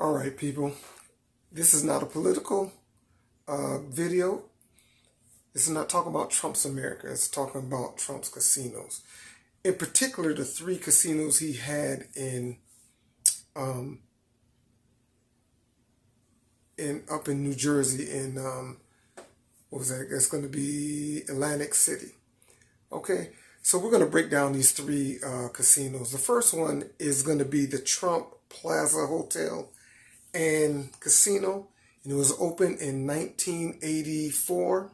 All right, people. This is not a political video. This is not talking about Trump's America. It's talking about Trump's casinos. In particular, the 3 casinos he had up in New Jersey in what was that? It's going to be Atlantic City. Okay, so we're going to break down these 3 casinos. The first one is going to be the Trump Plaza Hotel and Casino, and it was opened in 1984,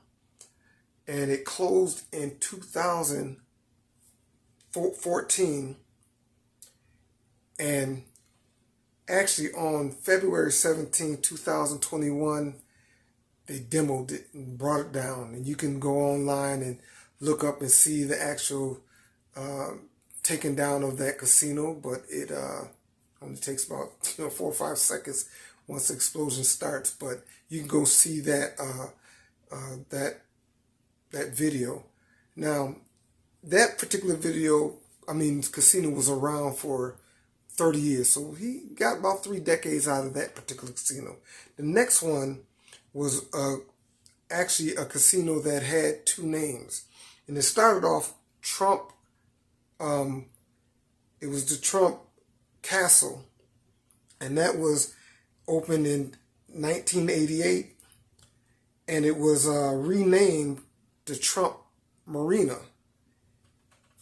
and it closed in 2014. And actually on February 17, 2021, they demoed it and brought it down. And you can go online and look up and see the actual taking down of that casino, but it only takes about 4 or 5 seconds once the explosion starts. But you can go see that that video. Now, that particular video, casino was around for 30 years, so he got about 3 decades out of that particular casino. The next one was actually a casino that had 2 names, and it started off Trump. It was the Trump Castle, and that was opened in 1988, and it was renamed the Trump Marina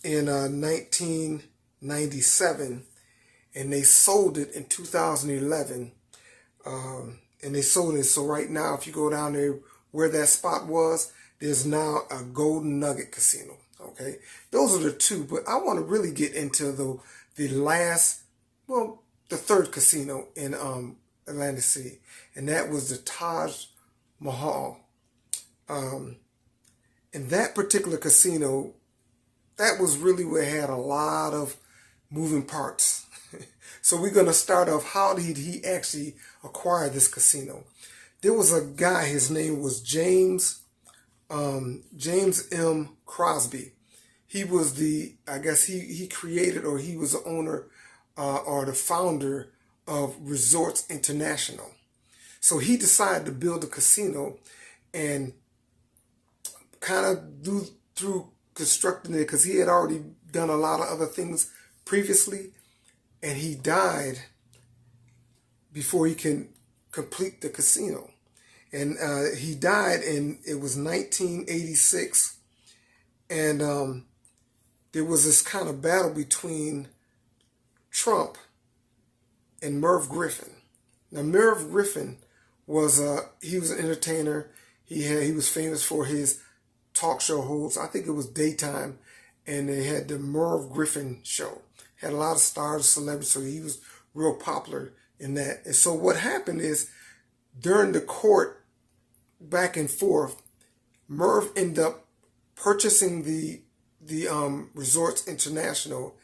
in 1997, and they sold it in 2011, and they sold it. So right now, if you go down there where that spot was, there's now a Golden Nugget casino. Okay, those are the 2, but I want to really get into the third casino in Atlantic City, and that was the Taj Mahal. And that particular casino, that was really where it had a lot of moving parts. So we're going to start off, how did he actually acquire this casino? There was a guy, his name was James M. Crosby. He was he created, or he was the owner or the founder of Resorts International. So he decided to build a casino, and kind of through constructing it, because he had already done a lot of other things previously, and he died before he can complete the casino. And he died it was 1986, and there was this kind of battle between Trump and Merv Griffin. Now, Merv Griffin was he was an entertainer. He was famous for his talk show hosts. I think it was daytime, and they had the Merv Griffin show. Had a lot of stars, celebrities, so he was real popular in that. And so what happened is, during the court back and forth, Merv ended up purchasing the Resorts International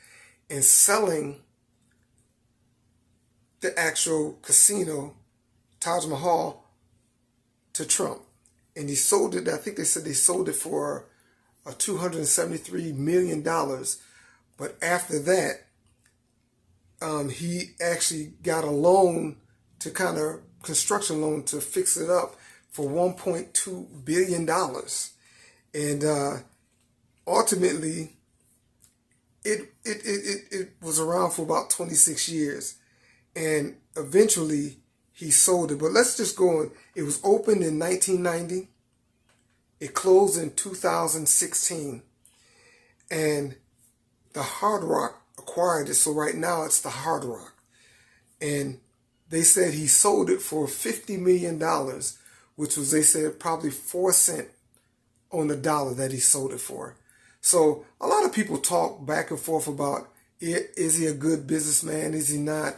and selling the actual casino, Taj Mahal, to Trump. And he sold it, I think they said they sold it for $273 million. But after that, he actually got a loan, to construction loan, to fix it up for $1.2 billion. And ultimately, it was around for about 26 years. And eventually, he sold it. But let's just go on. It was opened in 1990. It closed in 2016. And the Hard Rock acquired it. So right now it's the Hard Rock. And they said he sold it for $50 million, which was, they said, probably 4 cents on the dollar that he sold it for. So a lot of people talk back and forth about, is he a good businessman? Is he not?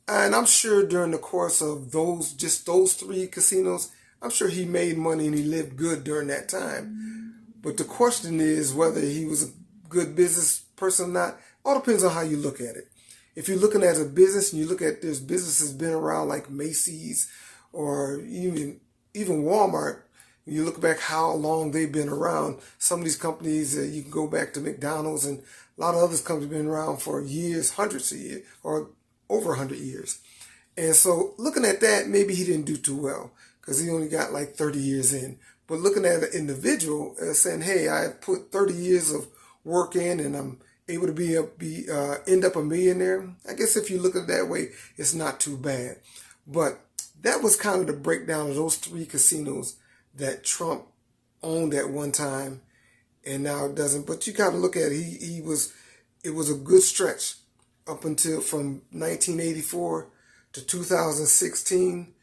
And I'm sure during the course of those 3 casinos, I'm sure he made money and he lived good during that time. But the question is whether he was a good business person or not. All depends on how you look at it. If you're looking at a business, and you look at, there's businesses been around like Macy's or even Walmart, you look back how long they've been around. Some of these companies, you can go back to McDonald's, and a lot of other companies have been around for years, hundreds of years, or over 100 years. And so looking at that, maybe he didn't do too well because he only got like 30 years in. But looking at an individual saying, hey, I put 30 years of work in and I'm able to end up a millionaire. I guess if you look at it that way, it's not too bad. But that was kind of the breakdown of those three casinos that Trump owned at one time and now doesn't. But you kind of look at it, it was a good stretch up until from 1984 to 2016,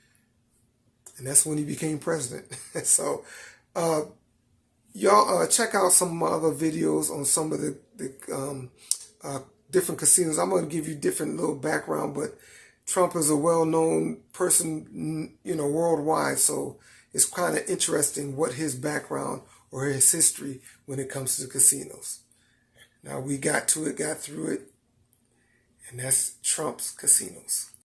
and that's when he became president. So y'all check out some of my other videos on some of the different casinos. I'm going to give you different little background, but Trump is a well-known person, worldwide, so it's kind of interesting what his background or his history when it comes to casinos. Now we got through it, and that's Trump's casinos.